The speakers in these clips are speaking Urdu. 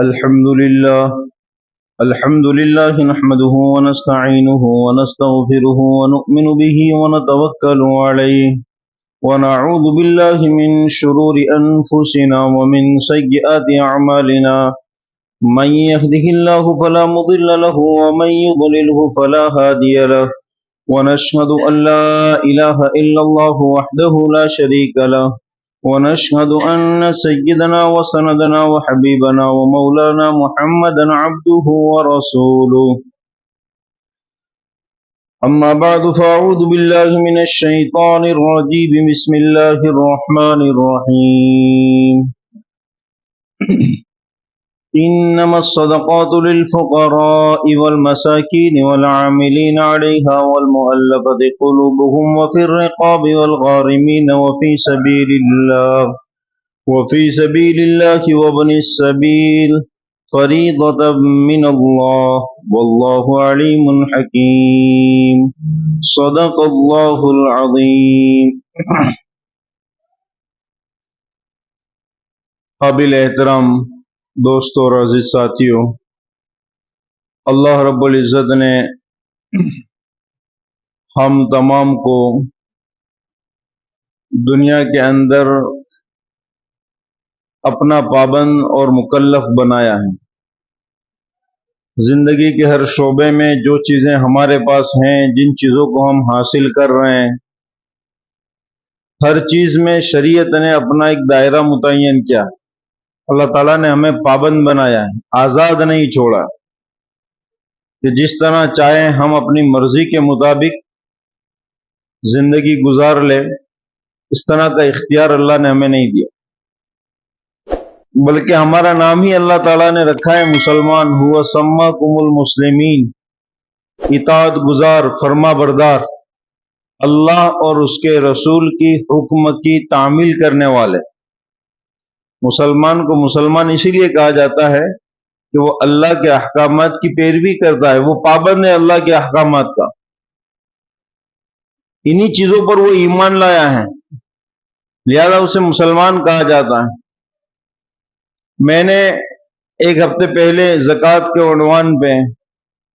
الحمد لله نحمده ونستعينه ونستغفره ونؤمن به ونتوكل عليه ونعوذ بالله من شرور أنفسنا ومن سيئات أعمالنا من يهده الله فلا مضل له ومن يضلله فلا هادي له ونشهد أن لا إله إلا الله وحده لا شريك له ونشهد أن سيدنا وسندنا وحبيبنا ومولانا محمدا عبده ورسوله أما بعد فأعوذ بالله من الشيطان الرجيم بسم الله الرحمن الرحيم إنما الصدقات للفقراء والمساكين والعاملين عليها والمؤلفة قلوبهم وفي الرقاب والغارمين وفي سبيل الله وابن السبيل فريضة من الله والله عليم حكيم صدق الله العظيم. قابل احترام دوستوں اور عزیز ساتھیوں، اللہ رب العزت نے ہم تمام کو دنیا کے اندر اپنا پابند اور مکلف بنایا ہے. زندگی کے ہر شعبے میں جو چیزیں ہمارے پاس ہیں، جن چیزوں کو ہم حاصل کر رہے ہیں، ہر چیز میں شریعت نے اپنا ایک دائرہ متعین کیا ہے. اللہ تعالیٰ نے ہمیں پابند بنایا ہے، آزاد نہیں چھوڑا کہ جس طرح چاہیں ہم اپنی مرضی کے مطابق زندگی گزار لے. اس طرح کا اختیار اللہ نے ہمیں نہیں دیا، بلکہ ہمارا نام ہی اللہ تعالیٰ نے رکھا ہے مسلمان. ہوا سماکم المسلمین، اطاعت گزار، فرما بردار، اللہ اور اس کے رسول کی حکم کی تعمیل کرنے والے. مسلمان کو مسلمان اسی لیے کہا جاتا ہے کہ وہ اللہ کے احکامات کی پیروی کرتا ہے، وہ پابند ہے اللہ کے احکامات کا. انہی چیزوں پر وہ ایمان لایا ہے، لہذا اسے مسلمان کہا جاتا ہے. میں نے ایک ہفتے پہلے زکوٰۃ کے عنوان پہ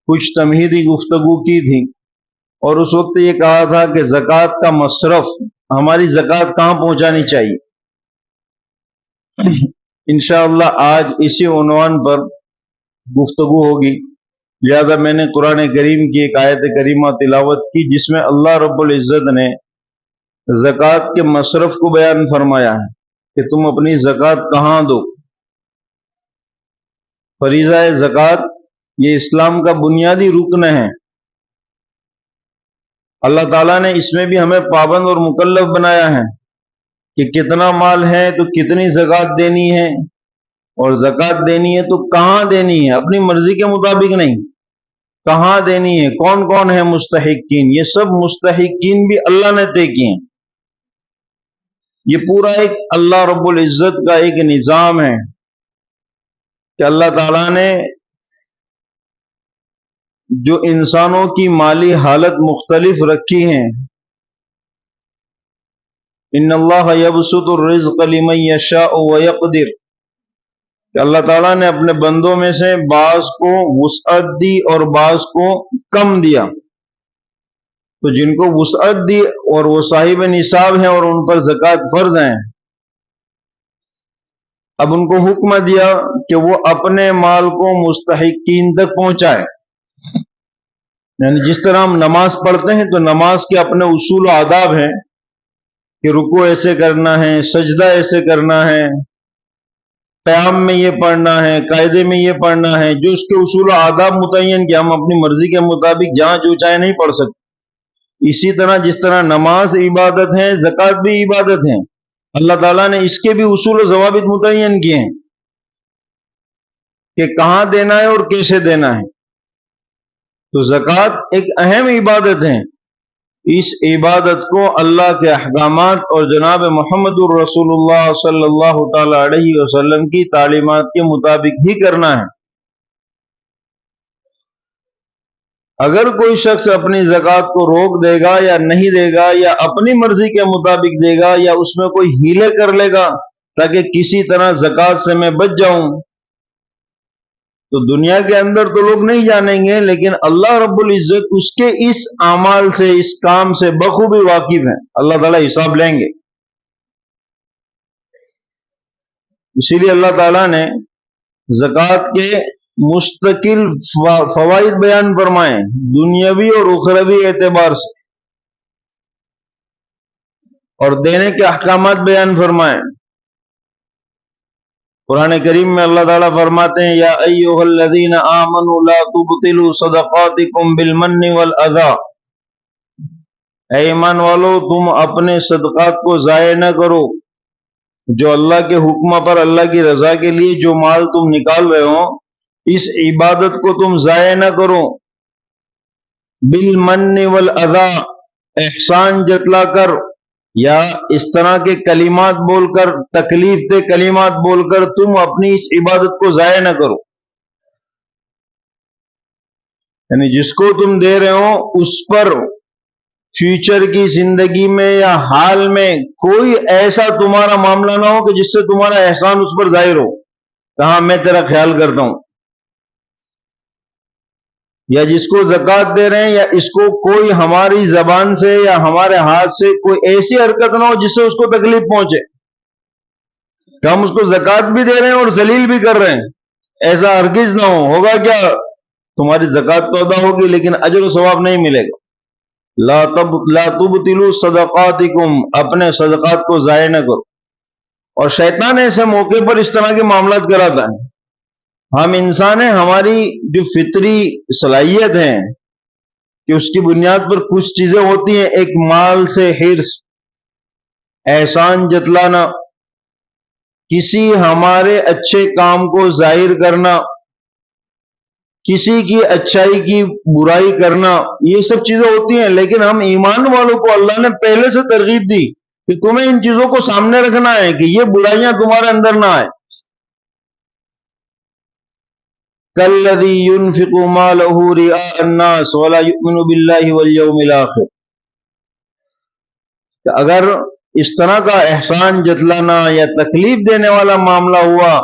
کچھ تمہیدی گفتگو کی تھی، اور اس وقت یہ کہا تھا کہ زکوٰۃ کا مصرف، ہماری زکوٰۃ کہاں پہنچانی چاہیے. انشاءاللہ آج اسی عنوان پر گفتگو ہوگی. لہذا میں نے قرآن کریم کی ایک آیت کریمہ تلاوت کی جس میں اللہ رب العزت نے زکوٰۃ کے مصرف کو بیان فرمایا ہے کہ تم اپنی زکوٰۃ کہاں دو. فریضہ زکوٰۃ یہ اسلام کا بنیادی رکن ہے. اللہ تعالیٰ نے اس میں بھی ہمیں پابند اور مکلف بنایا ہے کہ کتنا مال ہے تو کتنی زکوٰۃ دینی ہے، اور زکوٰۃ دینی ہے تو کہاں دینی ہے. اپنی مرضی کے مطابق نہیں، کہاں دینی ہے، کون کون ہے مستحقین. یہ سب مستحقین بھی اللہ نے طے کیے ہیں. یہ پورا ایک اللہ رب العزت کا ایک نظام ہے کہ اللہ تعالیٰ نے جو انسانوں کی مالی حالت مختلف رکھی ہیں. ان اللہ یبسط الرزق لمن یشاء ویقدر، کہ اللہ تعالیٰ نے اپنے بندوں میں سے بعض کو وسعت دی اور بعض کو کم دیا. تو جن کو وسعت دی اور وہ صاحب نصاب ہیں اور ان پر زکوٰۃ فرض ہیں، اب ان کو حکم دیا کہ وہ اپنے مال کو مستحقین تک پہنچائے. یعنی جس طرح ہم نماز پڑھتے ہیں تو نماز کے اپنے اصول و آداب ہیں کہ رکوع ایسے کرنا ہے، سجدہ ایسے کرنا ہے، قیام میں یہ پڑھنا ہے، قاعدے میں یہ پڑھنا ہے، جو اس کے اصول و آداب متعین کہ ہم اپنی مرضی کے مطابق جہاں جو چاہے نہیں پڑھ سکتے. اسی طرح جس طرح نماز عبادت ہے، زکوٰۃ بھی عبادت ہے. اللہ تعالیٰ نے اس کے بھی اصول و ضوابط متعین کیے ہیں کہ کہاں دینا ہے اور کیسے دینا ہے. تو زکوٰۃ ایک اہم عبادت ہے. اس عبادت کو اللہ کے احکامات اور جناب محمد الرسول اللہ صلی اللہ تعالی علیہ وسلم کی تعلیمات کے مطابق ہی کرنا ہے. اگر کوئی شخص اپنی زکوٰۃ کو روک دے گا یا نہیں دے گا یا اپنی مرضی کے مطابق دے گا یا اس میں کوئی ہیلے کر لے گا تاکہ کسی طرح زکوٰۃ سے میں بچ جاؤں، تو دنیا کے اندر تو لوگ نہیں جانیں گے، لیکن اللہ رب العزت اس کے اس اعمال سے، اس کام سے بخوبی واقف ہیں. اللہ تعالیٰ حساب لیں گے. اسی لیے اللہ تعالیٰ نے زکوٰۃ کے مستقل فوائد بیان فرمائے، دنیاوی اور اخروی اعتبار سے، اور دینے کے احکامات بیان فرمائے. قرآن کریم میں اللہ تعالیٰ فرماتے ہیں، یا ایھا الذین آمنوا لا تبطلوا صدقاتکم بالمن والاذی، اے ایمان والو تم اپنے صدقات کو ضائع نہ کرو، جو اللہ کے حکم پر، اللہ کی رضا کے لیے جو مال تم نکال رہے ہو، اس عبادت کو تم ضائع نہ کرو. بالمن والاذی، احسان جتلا کر یا اس طرح کے کلمات بول کر، تکلیف دہ کلمات بول کر تم اپنی اس عبادت کو ضائع نہ کرو. یعنی جس کو تم دے رہے ہو اس پر فیوچر کی زندگی میں یا حال میں کوئی ایسا تمہارا معاملہ نہ ہو کہ جس سے تمہارا احسان اس پر ظاہر ہو کہ ہاں میں تیرا خیال کرتا ہوں. یا جس کو زکوٰۃ دے رہے ہیں، یا اس کو کوئی ہماری زبان سے یا ہمارے ہاتھ سے کوئی ایسی حرکت نہ ہو جس سے اس کو تکلیف پہنچے کہ ہم اس کو زکوٰۃ بھی دے رہے ہیں اور ذلیل بھی کر رہے ہیں. ایسا ہرگز نہ ہو. ہوگا کیا؟ تمہاری زکوٰۃ تو ادا ہوگی لیکن اجر و ثواب نہیں ملے گا. لا تبطلوا صدقاتکم، اپنے صدقات کو ضائع نہ کرو. اور شیطان ایسے موقع پر اس طرح کے معاملات کراتا ہے. ہم انسان ہیں، ہماری جو فطری صلاحیت ہے کہ اس کی بنیاد پر کچھ چیزیں ہوتی ہیں. ایک مال سے حرص، احسان جتلانا، کسی ہمارے اچھے کام کو ظاہر کرنا، کسی کی اچھائی کی برائی کرنا، یہ سب چیزیں ہوتی ہیں. لیکن ہم ایمان والوں کو اللہ نے پہلے سے ترغیب دی کہ تمہیں ان چیزوں کو سامنے رکھنا ہے کہ یہ برائیاں تمہارے اندر نہ آئے. کالذی ينفق مالہ رئاء الناس ولا یؤمن باللہ والیوم الآخر، کہ اگر اس طرح کا احسان جتلانا یا تکلیف دینے والا معاملہ ہوا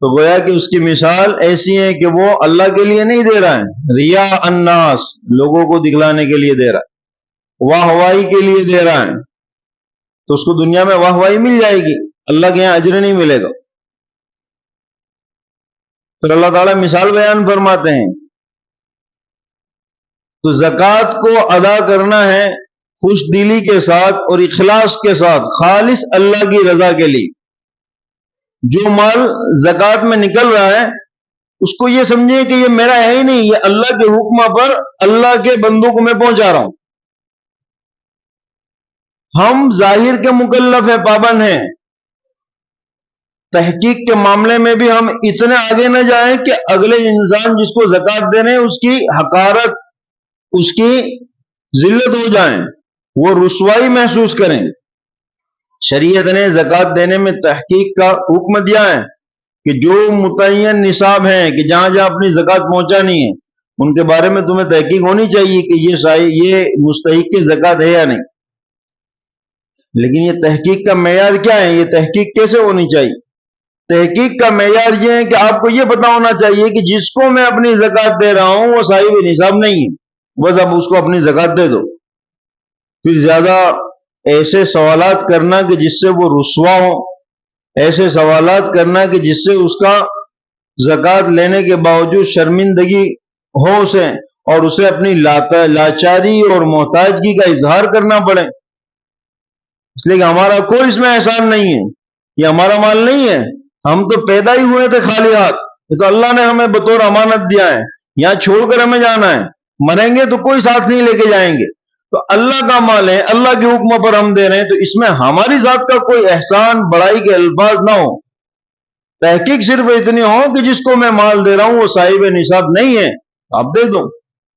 تو گویا کہ اس کی مثال ایسی ہے کہ وہ اللہ کے لیے نہیں دے رہا ہے، ریا الناس، لوگوں کو دکھلانے کے لیے دے رہا ہے، واہ واہی کے لیے دے رہا ہے. تو اس کو دنیا میں واہ واہی مل جائے گی، اللہ کے یہاں اجر نہیں ملے گا. پھر اللہ تعالیٰ مثال بیان فرماتے ہیں. تو زکوٰۃ کو ادا کرنا ہے خوش دلی کے ساتھ اور اخلاص کے ساتھ، خالص اللہ کی رضا کے لیے. جو مال زکوٰۃ میں نکل رہا ہے اس کو یہ سمجھے کہ یہ میرا ہے ہی نہیں، یہ اللہ کے حکم پر اللہ کے بندوں کو میں پہنچا رہا ہوں. ہم ظاہر کے مکلف ہیں، پابند ہیں. تحقیق کے معاملے میں بھی ہم اتنے آگے نہ جائیں کہ اگلے انسان جس کو زکوٰۃ دینے ہیں اس کی حقارت، اس کی ذلت ہو جائیں، وہ رسوائی محسوس کریں. شریعت نے زکوٰۃ دینے میں تحقیق کا حکم دیا ہے کہ جو متعین نصاب ہیں کہ جہاں جہاں اپنی زکوٰۃ پہنچانی ہے ان کے بارے میں تمہیں تحقیق ہونی چاہیے کہ یہ مستحق کی زکوٰۃ ہے یا نہیں. لیکن یہ تحقیق کا معیار کیا ہے؟ یہ تحقیق کیسے ہونی چاہیے؟ تحقیق کا معیار یہ ہے کہ آپ کو یہ پتا ہونا چاہیے کہ جس کو میں اپنی زکوٰۃ دے رہا ہوں وہ صاحب نصاب نہیں ہے، بس اب اس کو اپنی زکوٰۃ دے دو. پھر زیادہ ایسے سوالات کرنا کہ جس سے وہ رسوا ہو، ایسے سوالات کرنا کہ جس سے اس کا زکوٰۃ لینے کے باوجود شرمندگی ہو اسے، اور اسے اپنی لاچاری اور محتاجگی کا اظہار کرنا پڑے، اس لیے کہ ہمارا کوئی اس میں احسان نہیں ہے، یہ ہمارا مال نہیں ہے، ہم تو پیدا ہی ہوئے تھے خالی ہاتھ، یہ تو اللہ نے ہمیں بطور امانت دیا ہے، یہاں چھوڑ کر ہمیں جانا ہے، مریں گے تو کوئی ساتھ نہیں لے کے جائیں گے. تو اللہ کا مال ہے، اللہ کے حکم پر ہم دے رہے ہیں، تو اس میں ہماری ذات کا کوئی احسان، بڑائی کے الفاظ نہ ہو. تحقیق صرف اتنی ہو کہ جس کو میں مال دے رہا ہوں وہ صاحب نصاب نہیں ہے، آپ دے دو.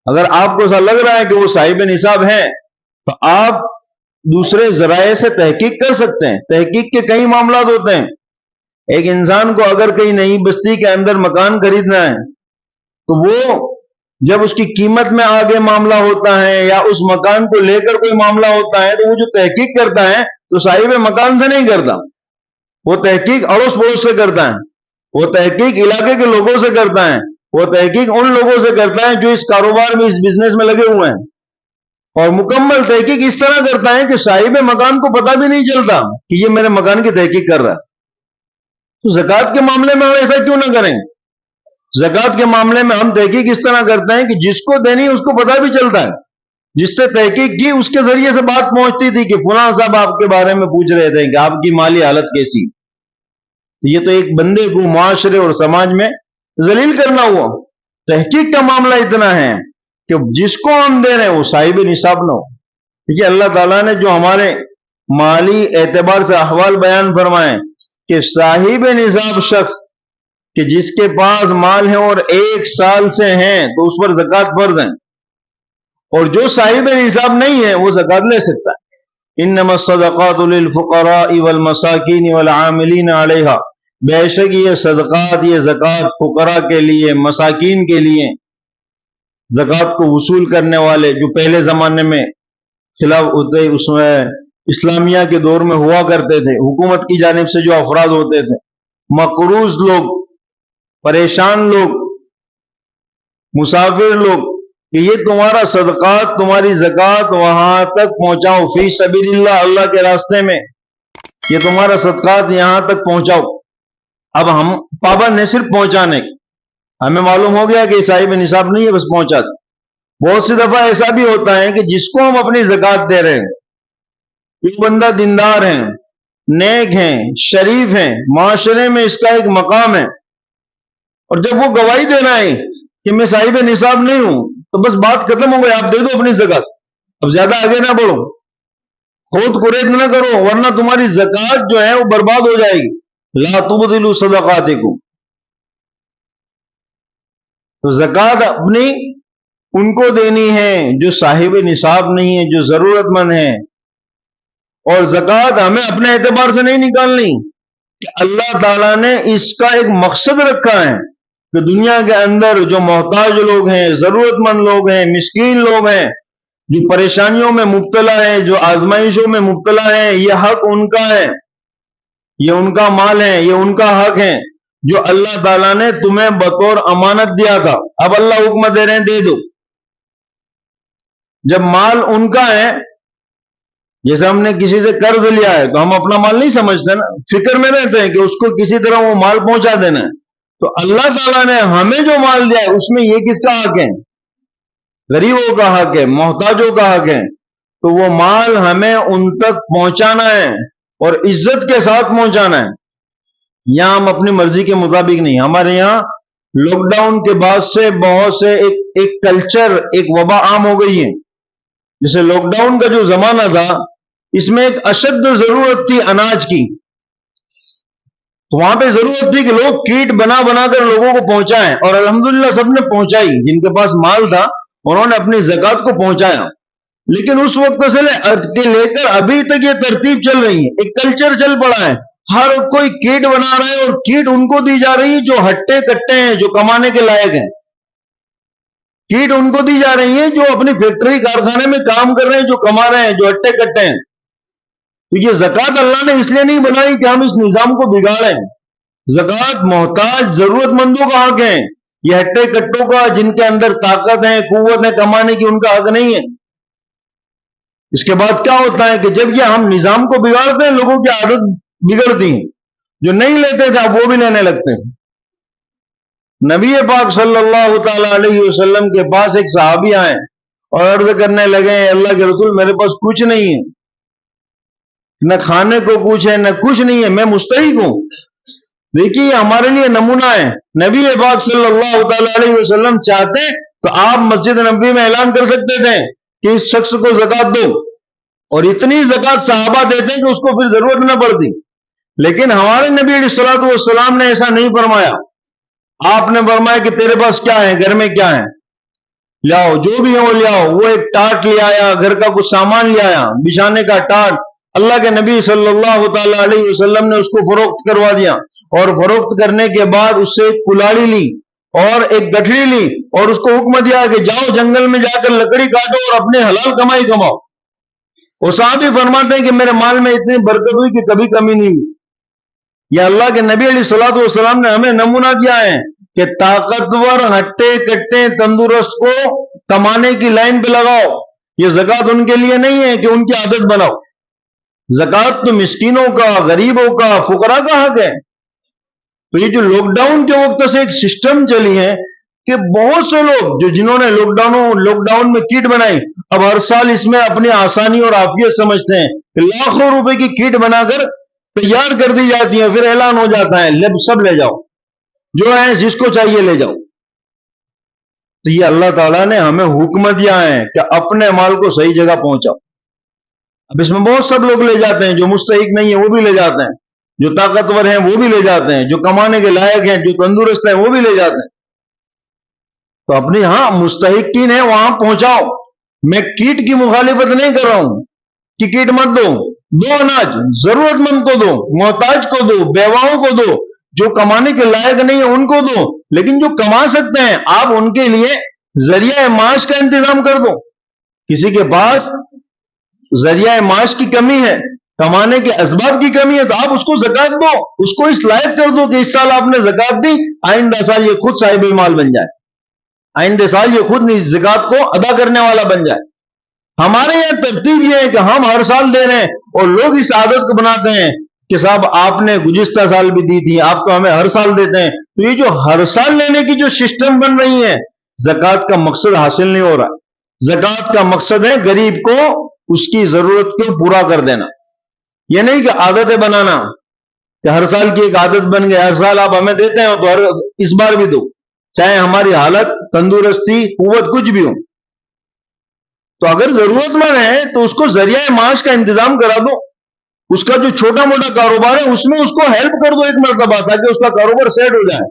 اگر آپ کو ایسا لگ رہا ہے کہ وہ صاحب نصاب ہے تو آپ دوسرے ذرائع سے تحقیق کر سکتے ہیں. تحقیق کے کئی معاملات ہوتے ہیں. ایک انسان کو اگر کہیں نئی بستی کے اندر مکان خریدنا ہے تو وہ جب اس کی قیمت میں آگے معاملہ ہوتا ہے یا اس مکان کو لے کر کوئی معاملہ ہوتا ہے تو وہ جو تحقیق کرتا ہے تو صاحب مکان سے نہیں کرتا، وہ تحقیق اڑوس پڑوس سے کرتا ہے. وہ تحقیق علاقے کے لوگوں سے کرتا ہے، وہ تحقیق ان لوگوں سے کرتا ہے جو اس کاروبار میں، اس بزنس میں لگے ہوئے ہیں، اور مکمل تحقیق اس طرح کرتا ہے کہ صاحب مکان کو پتہ بھی نہیں چلتا کہ یہ میرے مکان کی تحقیق کر رہا ہے۔ تو زکوٰۃ کے معاملے میں ہم ایسا کیوں نہ کریں؟ زکوٰۃ کے معاملے میں ہم تحقیق اس طرح کرتے ہیں کہ جس کو دینی اس کو پتہ بھی چلتا ہے، جس سے تحقیق کی اس کے ذریعے سے بات پہنچتی تھی کہ فلاں صاحب آپ کے بارے میں پوچھ رہے تھے کہ آپ کی مالی حالت کیسی۔ یہ تو ایک بندے کو معاشرے اور سماج میں ذلیل کرنا ہوا۔ تحقیق کا معاملہ اتنا ہے کہ جس کو ہم دے رہے ہیں وہ صاحب نصاب نہ ہو۔ دیکھیے اللہ تعالیٰ نے جو ہمارے مالی اعتبار سے احوال بیان فرمائے کہ صاحب نصاب شخص کہ جس کے پاس مال ہے اور 1 سال سے ہیں تو اس پر زکوٰۃ فرض ہے، اور جو صاحب نصاب نہیں ہے وہ زکوٰۃ لے سکتا ہے۔ انما الصدقات للفقراء والمساکین والعاملین علیہا، بے شک یہ صدقات، یہ زکوٰۃ فقراء کے لیے، مساکین کے لیے، زکوٰۃ کو وصول کرنے والے جو پہلے زمانے میں خلاف ہوتے اس میں اسلامیہ کے دور میں ہوا کرتے تھے، حکومت کی جانب سے جو افراد ہوتے تھے، مقروض لوگ، پریشان لوگ، مسافر لوگ، کہ یہ تمہارا صدقات، تمہاری زکوٰۃ وہاں تک پہنچاؤ، فی سبیل اللہ، اللہ کے راستے میں یہ تمہارا صدقات یہاں تک پہنچاؤ۔ اب ہم پابند ہیں صرف پہنچانے کے، ہمیں معلوم ہو گیا کہ صاحب نصاب نہیں ہے، بس پہنچا دیں۔ بہت سی دفعہ ایسا بھی ہوتا ہے کہ جس کو ہم اپنی زکوٰۃ دے رہے ہیں وہ بندہ دیندار ہیں، نیک ہیں، شریف ہیں، معاشرے میں اس کا ایک مقام ہے، اور جب وہ گواہی دینا ہے کہ میں صاحب نصاب نہیں ہوں تو بس بات ختم ہو گئی، آپ دے دو اپنی زکوٰۃ، اب زیادہ آگے نہ بڑھو، خود قریت نہ کرو، ورنہ تمہاری زکوٰۃ جو ہے وہ برباد ہو جائے گی۔ لا تبطلوا صدقاتکم۔ تو زکوٰۃ اپنی ان کو دینی ہے جو صاحب نصاب نہیں ہے، جو ضرورت مند ہیں، اور زکوٰۃ ہمیں اپنے اعتبار سے نہیں نکالنی، کہ اللہ تعالیٰ نے اس کا ایک مقصد رکھا ہے کہ دنیا کے اندر جو محتاج لوگ ہیں، ضرورت مند لوگ ہیں، مسکین لوگ ہیں، جو پریشانیوں میں مبتلا ہیں، جو آزمائشوں میں مبتلا ہیں، یہ حق ان کا ہے، یہ ان کا مال ہے، یہ ان کا حق ہے جو اللہ تعالیٰ نے تمہیں بطور امانت دیا تھا۔ اب اللہ حکم دے رہے ہیں دے دو۔ جب مال ان کا ہے، جیسے ہم نے کسی سے قرض لیا ہے تو ہم اپنا مال نہیں سمجھتے نا، فکر میں رہتے ہیں کہ اس کو کسی طرح وہ مال پہنچا دینا ہے۔ تو اللہ تعالیٰ نے ہمیں جو مال دیا ہے اس میں یہ کس کا حق ہے؟ غریبوں کا حق ہے، محتاجوں کا حق ہے۔ تو وہ مال ہمیں ان تک پہنچانا ہے اور عزت کے ساتھ پہنچانا ہے۔ یہاں ہم اپنی مرضی کے مطابق نہیں۔ ہمارے یہاں لاک ڈاؤن کے بعد سے بہت سے ایک کلچر، ایک وبا عام ہو گئی ہے۔ جیسے لاک ڈاؤن کا جو زمانہ تھا اس میں ایک اشد ضرورت تھی اناج کی، تو وہاں پہ ضرورت تھی کہ لوگ کیٹ بنا بنا کر لوگوں کو پہنچائیں، اور الحمدللہ سب نے پہنچائی، جن کے پاس مال تھا انہوں نے اپنی زکوٰۃ کو پہنچایا۔ لیکن اس وقت سے لے کر ابھی تک یہ ترتیب چل رہی ہے، ایک کلچر چل پڑا ہے، ہر کوئی کیٹ بنا رہا ہے، اور کیٹ ان کو دی جا رہی ہے جو ہٹے کٹے ہیں، جو کمانے کے لائق ہیں۔ کیٹ ان کو دی جا رہی ہیں جو اپنی فیکٹری کارخانے میں کام کر رہے ہیں، جو کما رہے ہیں، جو ہٹے کٹے ہیں۔ تو یہ زکوٰۃ اللہ نے اس لیے نہیں بنائی کہ ہم اس نظام کو بگاڑیں۔ زکوٰۃ محتاج ضرورت مندوں کا حق ہے، یہ ہٹے کٹوں کا، جن کے اندر طاقت ہے، قوت ہے کمانے کی، ان کا حق نہیں ہے۔ اس کے بعد کیا ہوتا ہے کہ جب یہ ہم نظام کو بگاڑتے ہیں لوگوں کی عادت بگڑتی ہیں، جو نہیں لیتے تھے اب وہ بھی لینے لگتے ہیں۔ نبی پاک صلی اللہ تعالی علیہ وسلم کے پاس ایک صحابی آئے اور عرض کرنے لگے اللہ کے رسول میرے پاس کچھ نہیں ہے، نہ کھانے کو کچھ ہے، نہ کچھ نہیں ہے، میں مستحق ہوں۔ دیکھیے ہمارے لیے نمونہ ہے، نبی پاک صلی اللہ تعالی علیہ وسلم چاہتے تو آپ مسجد نبوی میں اعلان کر سکتے تھے کہ اس شخص کو زکوٰۃ دو، اور اتنی زکوٰۃ صحابہ دیتے کہ اس کو پھر ضرورت نہ پڑتی۔ لیکن ہمارے نبی علیہ الصلوۃ والسلام نے ایسا نہیں فرمایا۔ آپ نے فرمایا کہ تیرے پاس کیا ہے، گھر میں کیا ہے، لاؤ، جو بھی ہو لے آؤ۔ وہ ایک ٹاٹ لے آیا، گھر کا کچھ سامان لے آیا، بچھانے کا ٹاٹ، اللہ کے نبی صلی اللہ تعالی علیہ وسلم نے اس کو فروخت کروا دیا، اور فروخت کرنے کے بعد اس سے ایک کلاڑی لی اور ایک گٹھڑی لی، اور اس کو حکم دیا کہ جاؤ جنگل میں جا کر لکڑی کاٹو اور اپنے حلال کمائی کماؤ۔ اور صحابی فرماتے ہیں کہ میرے مال میں اتنی برکت ہوئی کہ کبھی کمی نہیں ہوئی۔ یہ اللہ کے نبی علیہ الصلوۃ والسلام نے ہمیں نمونہ دیا ہے کہ طاقتور ہٹے کٹے تندرست کو کمانے کی لائن پہ لگاؤ. یہ زکوٰۃ ان کے لیے نہیں ہے کہ ان کی عادت بناؤ. زکوٰۃ تو مسکینوں کا، غریبوں کا، فقراء کا حق ہے. تو یہ جو لاک ڈاؤن کے وقت سے ایک سسٹم چلی ہے کہ بہت سے لوگ جنہوں نے لاک ڈاؤن میں کٹ بنائی، اب ہر سال اس میں اپنی آسانی اور عافیت سمجھتے ہیں کہ لاکھوں روپے کی کٹ بنا کر تیار کر دی جاتی ہے، پھر اعلان ہو جاتا ہے سب لے جاؤ، جو ہے جس کو چاہیے لے جاؤ. تو یہ اللہ تعالیٰ نے ہمیں حکم دیا ہے کہ اپنے مال کو صحیح جگہ پہنچاؤ. اب اس میں بہت سب لوگ لے جاتے ہیں، جو مستحق نہیں ہے وہ بھی لے جاتے ہیں، جو طاقتور ہیں وہ بھی لے جاتے ہیں، جو کمانے کے لائق ہیں، جو تندرست ہیں وہ بھی لے جاتے ہیں. تو اپنی مستحقین ہیں وہاں پہنچاؤ. میں کیٹ کی مخالفت نہیں کر رہا ہوں کہ کیٹ مت دو اناج ضرورت مند کو دو، محتاج کو دو، بیواؤں کو دو، جو کمانے کے لائق نہیں ہے ان کو دو. لیکن جو کما سکتے ہیں آپ ان کے لیے ذریعہ معاش کا انتظام کر دو. کسی کے پاس ذریعہ معاش کی کمی ہے، کمانے کے اسباب کی کمی ہے، تو آپ اس کو زکوٰۃ دو، اس کو اس لائق کر دو کہ اس سال آپ نے زکوٰۃ دی، آئندہ سال یہ خود صاحب مال بن جائے، آئندہ سال یہ خود زکوٰۃ کو ادا کرنے والا بن جائے. ہمارے یہاں ترتیب یہ ہے کہ ہم ہر سال دے رہے ہیں، اور لوگ اس عادت کو بناتے ہیں کہ صاحب آپ نے گزشتہ سال بھی دی تھی، آپ تو ہمیں ہر سال دیتے ہیں. تو یہ جو ہر سال لینے کی جو سسٹم بن رہی ہے، زکوٰۃ کا مقصد حاصل نہیں ہو رہا. زکوٰۃ کا مقصد ہے غریب کو اس کی ضرورت کو پورا کر دینا. یہ نہیں کہ عادتیں بنانا کہ ہر سال کی ایک عادت بن گئی، ہر سال آپ ہمیں دیتے ہیں تو اس بار بھی دو، چاہے ہماری حالت، تندرستی، قوت کچھ بھی ہو. تو اگر ضرورت مند ہے تو اس کو ذریعہ معاش کا انتظام کرا دو. اس کا جو چھوٹا موٹا کاروبار ہے اس میں اس کو ہیلپ کر دو ایک مرتبہ، تاکہ اس کا کاروبار سیٹ ہو جائے.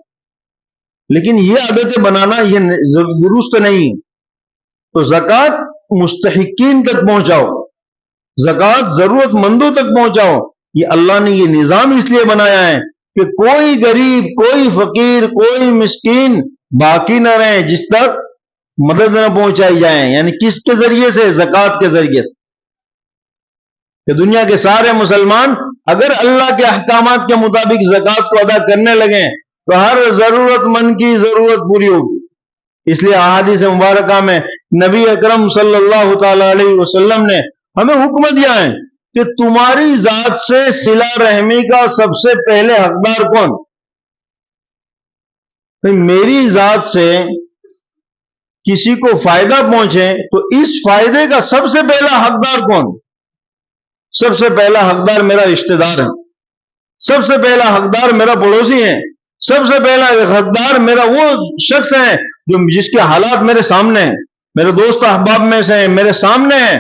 لیکن یہ عادتیں بنانا یہ درست نہیں. تو زکوٰۃ مستحقین تک پہنچاؤ، زکوٰۃ ضرورت مندوں تک پہنچاؤ. یہ اللہ نے یہ نظام اس لیے بنایا ہے کہ کوئی غریب، کوئی فقیر، کوئی مسکین باقی نہ رہے جس تک مدد نہ پہنچائی جائے. یعنی کس کے ذریعے سے؟ زکوٰۃ کے ذریعے سے. کہ دنیا کے سارے مسلمان اگر اللہ کے احکامات کے مطابق زکوٰۃ کو ادا کرنے لگیں تو ہر ضرورت مند کی ضرورت پوری ہوگی. اس لیے احادیث مبارکہ میں نبی اکرم صلی اللہ تعالی علیہ وسلم نے ہمیں حکم دیا ہے کہ تمہاری ذات سے صلہ رحمی کا سب سے پہلے حقدار کون؟ میری ذات سے کسی کو فائدہ پہنچے تو اس فائدے کا سب سے پہلا حقدار کون؟ سب سے پہلا حقدار میرا رشتہ دار ہے، سب سے پہلا حقدار میرا پڑوسی ہے، سب سے پہلا حقدار میرا وہ شخص ہے جو جس کے حالات میرے سامنے ہیں، میرے دوست احباب میں سے ہیں، میرے سامنے ہیں.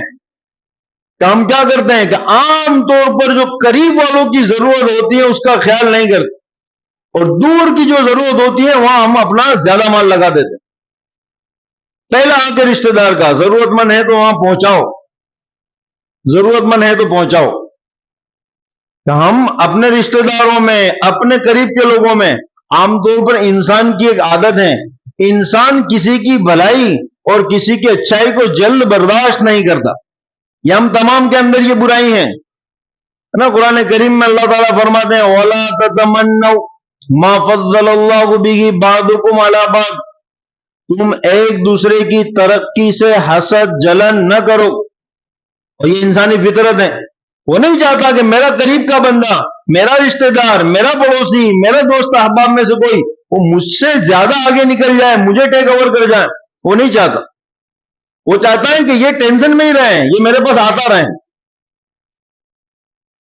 کہ ہم کیا کرتے ہیں کہ عام طور پر جو قریب والوں کی ضرورت ہوتی ہے اس کا خیال نہیں کرتے، اور دور کی جو ضرورت ہوتی ہے وہاں ہم اپنا زیادہ مال لگا دیتے. پہلا آ کے رشتہ دار کا ضرورت مند ہے تو وہاں پہنچاؤ، ضرورت مند ہے تو پہنچاؤ. کہ ہم اپنے رشتہ داروں میں، اپنے قریب کے لوگوں میں، عام طور پر انسان کی ایک عادت ہے، انسان کسی کی بھلائی اور کسی کی اچھائی کو جلد برداشت نہیں کرتا. یہ ہم تمام کے اندر یہ برائی ہے نا. قرآن کریم میں اللہ تعالیٰ فرماتے ہیں وَلَا تَتَمَنَّوْا مَا فَضَّلَ اللَّهُ بِهِ بَعْضُكُمْ عَلَى بَعْضٍ، تم ایک دوسرے کی ترقی سے حسد جلن نہ کرو. اور یہ انسانی فطرت ہے. وہ نہیں چاہتا کہ میرا قریب کا بندہ، میرا رشتہ دار، میرا پڑوسی، میرا دوست احباب میں سے کوئی وہ مجھ سے زیادہ آگے نکل جائے، مجھے ٹیک اوور کر جائے. وہ نہیں چاہتا. وہ چاہتا ہے کہ یہ ٹینشن میں ہی رہیں، یہ میرے پاس آتا رہیں.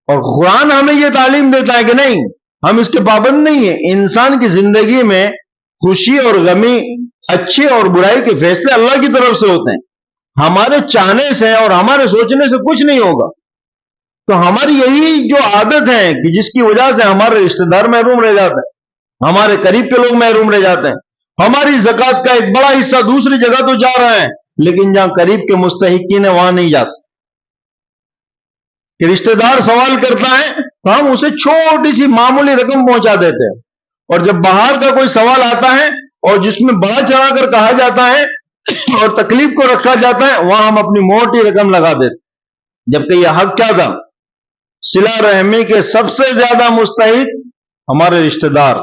اور قرآن ہمیں یہ تعلیم دیتا ہے کہ نہیں، ہم اس کے پابند نہیں ہیں. انسان کی زندگی میں خوشی اور غمی، اچھی اور برائی کے فیصلے اللہ کی طرف سے ہوتے ہیں. ہمارے چاہنے سے اور ہمارے سوچنے سے کچھ نہیں ہوگا. تو ہماری یہی جو عادت ہے کہ جس کی وجہ سے ہمارے رشتہ دار محروم رہ جاتے ہیں، ہمارے قریب کے لوگ محروم رہ جاتے ہیں. ہماری زکوٰۃ کا ایک بڑا حصہ دوسری جگہ تو جا رہا ہے، لیکن جہاں قریب کے مستحقین ہیں وہاں نہیں جاتا. کہ رشتہ دار سوال کرتا ہے تو ہم اسے چھوٹی سی معمولی رقم پہنچا دیتے ہیں، اور جب باہر کا کوئی سوال آتا ہے اور جس میں بڑا چڑھا کر کہا جاتا ہے اور تکلیف کو رکھا جاتا ہے وہاں ہم اپنی موٹی رقم لگا دیتے. جبکہ یہ حق کیا تھا؟ صلہ رحمی کے سب سے زیادہ مستحق ہمارے رشتہ دار،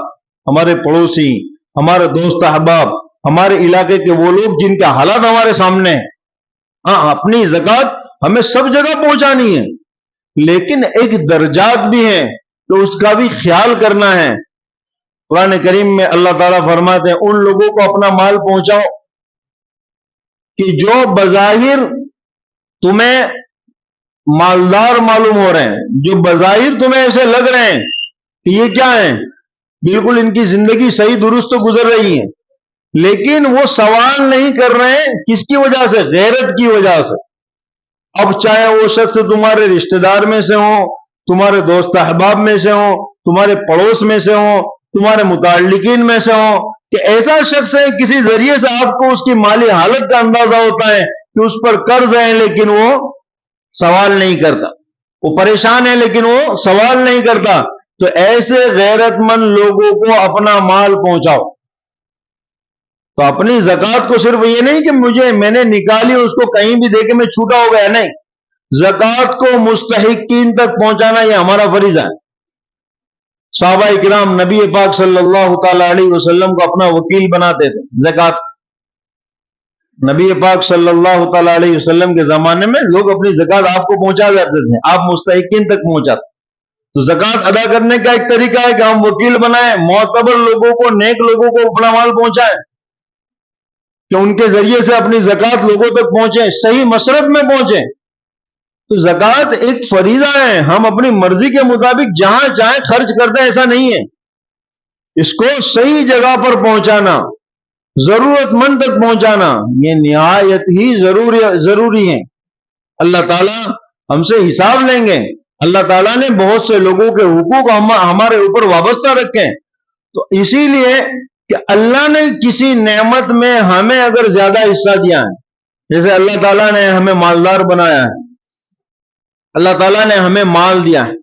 ہمارے پڑوسی، ہمارے دوست احباب، ہمارے علاقے کے وہ لوگ جن کے حالات ہمارے سامنے ہیں. ہاں، اپنی زکوٰۃ ہمیں سب جگہ پہنچانی ہے، لیکن ایک درجات بھی ہیں تو اس کا بھی خیال کرنا ہے. قرآن کریم میں اللہ تعالیٰ فرماتے ہیں ان لوگوں کو اپنا مال پہنچاؤ کہ جو بظاہر تمہیں مالدار معلوم ہو رہے ہیں، جو بظاہر تمہیں ایسے لگ رہے ہیں کہ یہ کیا ہیں، بالکل ان کی زندگی صحیح درست گزر رہی ہے، لیکن وہ سوال نہیں کر رہے ہیں. کس کی وجہ سے؟ غیرت کی وجہ سے. اب چاہے وہ شخص تمہارے رشتہ دار میں سے ہوں، تمہارے دوست احباب میں سے ہوں، تمہارے پڑوس میں سے ہوں، تمہارے متعلقین میں سے ہوں، کہ ایسا شخص ہے کسی ذریعے سے آپ کو اس کی مالی حالت کا اندازہ ہوتا ہے کہ اس پر قرض ہے لیکن وہ سوال نہیں کرتا، وہ پریشان ہے لیکن وہ سوال نہیں کرتا، تو ایسے غیرت مند لوگوں کو اپنا مال پہنچاؤ. تو اپنی زکوٰۃ کو صرف یہ نہیں کہ میں نے نکالی اس کو کہیں بھی دے کے میں چھوٹا ہو گیا، نہیں، زکوٰۃ کو مستحقین تک پہنچانا یہ ہمارا فریضہ ہے. صحابہ کرام نبی پاک صلی اللہ تعالی علیہ وسلم کو اپنا وکیل بناتے تھے زکوٰۃ. نبی پاک صلی اللہ تعالی علیہ وسلم کے زمانے میں لوگ اپنی زکوٰۃ آپ کو پہنچا دیتے تھے، آپ مستحقین تک پہنچاتے. تو زکوٰۃ ادا کرنے کا ایک طریقہ ہے کہ ہم وکیل بنائیں، معتبر لوگوں کو، نیک لوگوں کو اپنا مال پہنچائیں کہ ان کے ذریعے سے اپنی زکوٰۃ لوگوں تک پہنچے، صحیح مصرف میں پہنچے. تو زکوٰۃ ایک فریضہ ہے، ہم اپنی مرضی کے مطابق جہاں چاہیں خرچ کرتے ہیں ایسا نہیں ہے. اس کو صحیح جگہ پر پہنچانا، ضرورت مند تک پہنچانا، یہ نہایت ہی ضروری ہے. اللہ تعالیٰ ہم سے حساب لیں گے. اللہ تعالیٰ نے بہت سے لوگوں کے حقوق ہمارے اوپر وابستہ رکھے ہیں. تو اسی لیے کہ اللہ نے کسی نعمت میں ہمیں اگر زیادہ حصہ دیا ہے، جیسے اللہ تعالیٰ نے ہمیں مالدار بنایا ہے، اللہ تعالیٰ نے ہمیں مال دیا ہے،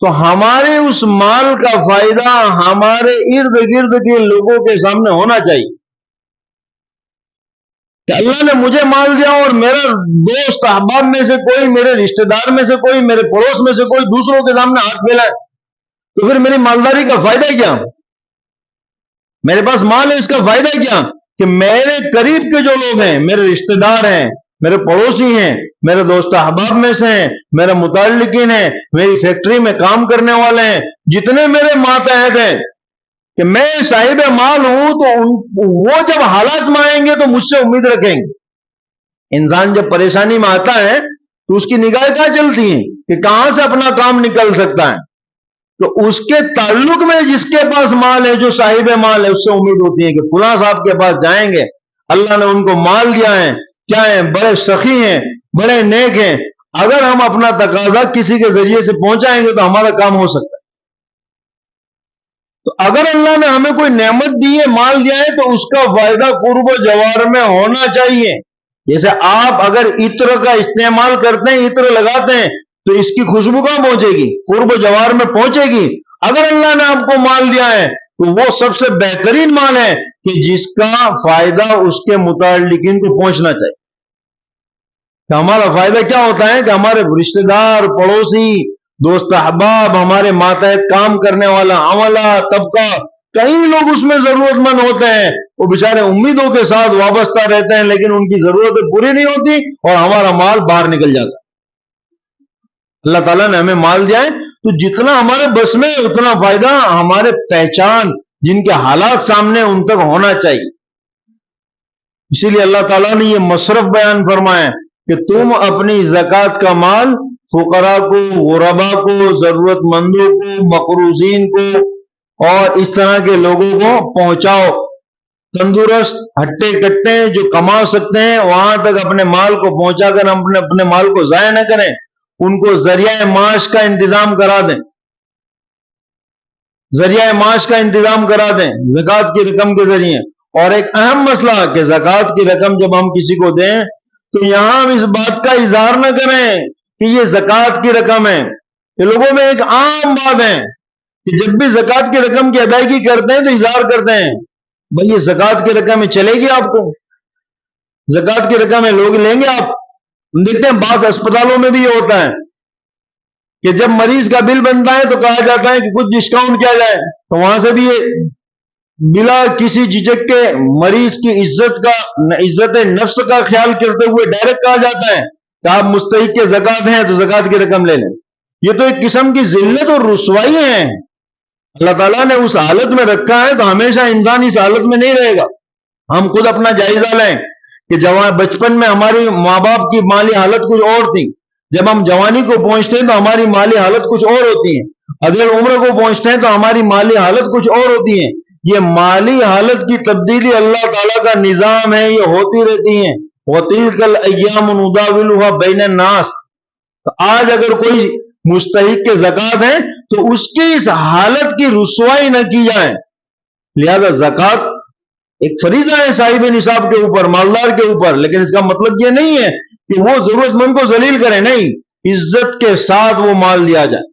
تو ہمارے اس مال کا فائدہ ہمارے ارد گرد کے لوگوں کے سامنے ہونا چاہیے کہ اللہ نے مجھے مال دیا اور میرا دوست احباب میں سے کوئی، میرے رشتہ دار میں سے کوئی، میرے پڑوس میں سے کوئی دوسروں کے سامنے ہاتھ پھیلائے تو پھر میری مالداری کا فائدہ کیا؟ میرے پاس مال ہے، اس کا فائدہ کیا؟ کہ میرے قریب کے جو لوگ ہیں، میرے رشتہ دار ہیں، میرے پڑوسی ہیں، میرے دوست احباب میں سے ہیں، میرے متعلقین ہیں، میری فیکٹری میں کام کرنے والے ہیں، جتنے میرے ماتحت ہیں، کہ میں صاحب مال ہوں، تو وہ جب حالات میں آئیں گے تو مجھ سے امید رکھیں گے. انسان جب پریشانی میں آتا ہے تو اس کی نگاہیں کہاں چلتی ہیں کہ کہاں سے اپنا کام نکل سکتا ہے. تو اس کے تعلق میں جس کے پاس مال ہے، جو صاحب مال ہے، اس سے امید ہوتی ہے کہ فلاں صاحب کے پاس جائیں گے، اللہ نے ان کو مال دیا ہے، کیا ہیں، بڑے سخی ہیں، بڑے نیک ہیں، اگر ہم اپنا تقاضا کسی کے ذریعے سے پہنچائیں گے تو ہمارا کام ہو سکتا ہے. تو اگر اللہ نے ہمیں کوئی نعمت دی ہے، مال دیا ہے، تو اس کا فائدہ قرب و جوار میں ہونا چاہیے. جیسے آپ اگر عطر کا استعمال کرتے ہیں، عطر لگاتے ہیں، تو اس کی خوشبو کہاں پہنچے گی؟ قرب و جوار میں پہنچے گی. اگر اللہ نے آپ کو مال دیا ہے تو وہ سب سے بہترین مال ہے کہ جس کا فائدہ اس کے متعلقین کو پہنچنا چاہیے. کہ ہمارا فائدہ کیا ہوتا ہے کہ ہمارے رشتہ دار، پڑوسی، دوست احباب، ہمارے ماتحت کام کرنے والا عملہ طبقہ، کئی لوگ اس میں ضرورت مند ہوتے ہیں، وہ بیچارے امیدوں کے ساتھ وابستہ رہتے ہیں لیکن ان کی ضرورتیں پوری نہیں ہوتی اور ہمارا مال باہر نکل جاتا ہے. اللہ تعالیٰ نے ہمیں مال دیا ہے تو جتنا ہمارے بس میں اتنا فائدہ ہمارے پہچان جن کے حالات سامنے ان تک ہونا چاہیے. اسی لیے اللہ تعالیٰ نے یہ مصرف بیان فرمایا کہ تم اپنی زکوٰۃ کا مال فقراء کو، غرباء کو، ضرورت مندوں کو، مقروضین کو اور اس طرح کے لوگوں کو پہنچاؤ. تندرست ہٹے کٹے جو کما سکتے ہیں وہاں تک اپنے مال کو پہنچا کر ہم اپنے مال کو ضائع نہ کریں، ان کو ذریعہ معاش کا انتظام کرا دیں، ذریعہ معاش کا انتظام کرا دیں زکوٰۃ کی رقم کے ذریعے. اور ایک اہم مسئلہ کہ زکوٰۃ کی رقم جب ہم کسی کو دیں تو یہاں ہم اس بات کا اظہار نہ کریں کہ یہ زکوٰۃ کی رقم ہے. یہ لوگوں میں ایک عام بات ہے کہ جب بھی زکوٰۃ کی رقم کی ادائیگی کرتے ہیں تو اظہار کرتے ہیں بھئی یہ زکوٰۃ کی رقم چلے گی، آپ کو زکوٰۃ کی رقم لوگ لیں گے. آپ دیکھتے ہیں بعض اسپتالوں میں بھی یہ ہوتا ہے کہ جب مریض کا بل بنتا ہے تو کہا جاتا ہے کہ کچھ ڈسکاؤنٹ کیا جائے، تو وہاں سے بھی بلا کسی جھجک کے مریض کی عزت نفس کا خیال کرتے ہوئے ڈائریکٹ کہا جاتا ہے کہ آپ مستحق کے زکات ہیں تو زکات کی رقم لے لیں۔ یہ تو ایک قسم کی ذلت اور رسوائی ہے۔ اللہ تعالیٰ نے اس حالت میں رکھا ہے تو ہمیشہ انسان اس حالت میں نہیں رہے گا۔ ہم خود اپنا جائزہ لیں کہ بچپن میں ہماری ماں باپ کی مالی حالت کچھ اور تھی، جب ہم جوانی کو پہنچتے ہیں تو ہماری مالی حالت کچھ اور ہوتی ہے، اگر عمر کو پہنچتے ہیں تو ہماری مالی حالت کچھ اور ہوتی ہے۔ یہ مالی حالت کی تبدیلی اللہ تعالیٰ کا نظام ہے، یہ ہوتی رہتی ہیں۔ وَتِلْكَ الْأَيَّامُ نُدَاوِلُهَا بَيْنَ النَّاسِ، تو آج اگر کوئی مستحق کے زکات ہے تو اس کی اس حالت کی رسوائی نہ کی جائے۔ لہذا زکات ایک فریضہ ہے صاحب نصاب کے اوپر، مالدار کے اوپر، لیکن اس کا مطلب یہ نہیں ہے کہ وہ ضرورت مند کو ذلیل کرے، نہیں، عزت کے ساتھ وہ مال دیا جائے۔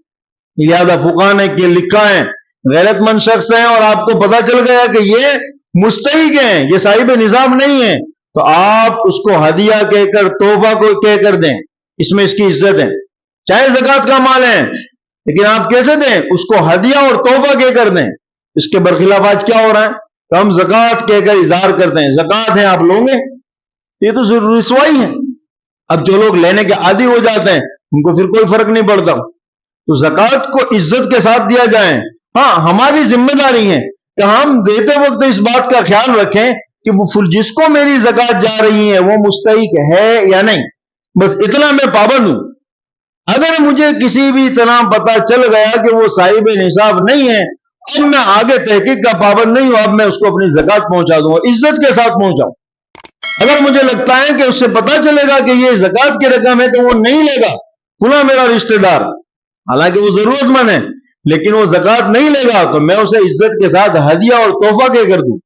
لہذا فقہاء نے لکھا ہے غیرت مند شخص ہیں اور آپ کو پتہ چل گیا کہ یہ مستحق ہیں، یہ صاحب نصاب نہیں ہے، تو آپ اس کو ہدیہ کہہ کر، تحفہ کو کہہ کر دیں، اس میں اس کی عزت ہے۔ چاہے زکات کا مال ہے لیکن آپ کیسے دیں؟ اس کو ہدیہ اور تحفہ کہہ کر دیں۔ اس کے برخلاف آج کیا ہو رہا ہے کہ ہم زکات کہہ کر اظہار کرتے ہیں، زکات ہے آپ لو گے، یہ تو رسوائی ہے۔ اب جو لوگ لینے کے عادی ہو جاتے ہیں ان کو پھر کوئی فرق نہیں پڑتا۔ تو زکات کو عزت کے ساتھ دیا جائے۔ ہاں، ہماری ذمہ داری ہے کہ ہم دیتے وقت اس بات کا خیال رکھیں کہ وہ جس کو میری زکات جا رہی ہے وہ مستحق ہے یا نہیں، بس اتنا میں پابند ہوں۔ اگر مجھے کسی بھی طرح پتہ چل گیا کہ وہ صاحب نصاب نہیں ہے، اب میں آگے تحقیق کا پابند نہیں ہوں، اب میں اس کو اپنی زکات پہنچا دوں اور عزت کے ساتھ پہنچاؤں۔ اگر مجھے لگتا ہے کہ اس سے پتہ چلے گا کہ یہ زکات کی رقم ہے تو وہ نہیں لے گا، فلاں میرا رشتہ دار، حالانکہ وہ ضرورت مند ہے لیکن وہ زکات نہیں لے گا، تو میں اسے عزت کے ساتھ ہدیہ اور تحفہ کہہ کر دوں،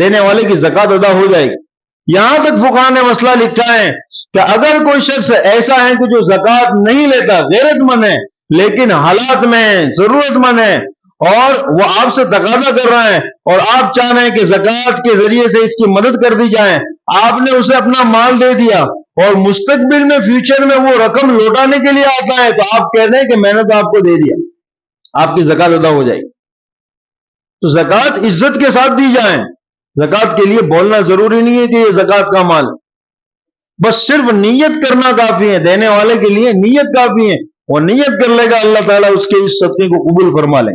دینے والے کی زکات ادا ہو جائے گی۔ یہاں تک فقہاء نے مسئلہ لکھا ہے کہ اگر کوئی شخص ایسا ہے کہ جو زکات نہیں لیتا، غیرت مند ہے لیکن حالات میں ضرورت مند ہے اور وہ آپ سے تقاضا کر رہا ہے اور آپ چاہ رہے ہیں کہ زکات کے ذریعے سے اس کی مدد کر دی جائے، آپ نے اسے اپنا مال دے دیا اور مستقبل میں فیوچر میں وہ رقم لوٹانے کے لیے آتا ہے تو آپ کہہ دیں کہ میں نے تو آپ کو دے دیا، آپ کی زکات ادا ہو جائے گی۔ تو زکات عزت کے ساتھ دی جائے۔ زکات کے لیے بولنا ضروری نہیں ہے کہ یہ زکات کا مال ہے، بس صرف نیت کرنا کافی ہے، دینے والے کے لیے نیت کافی ہے، وہ نیت کر لے گا، اللہ تعالیٰ اس کے اس صدقے کو قبول فرما لیں۔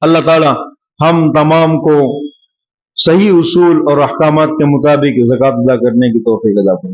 اللہ تعالیٰ ہم تمام کو صحیح اصول اور احکامات کے مطابق زکات ادا کرنے کی توفیق عطا فرمائے۔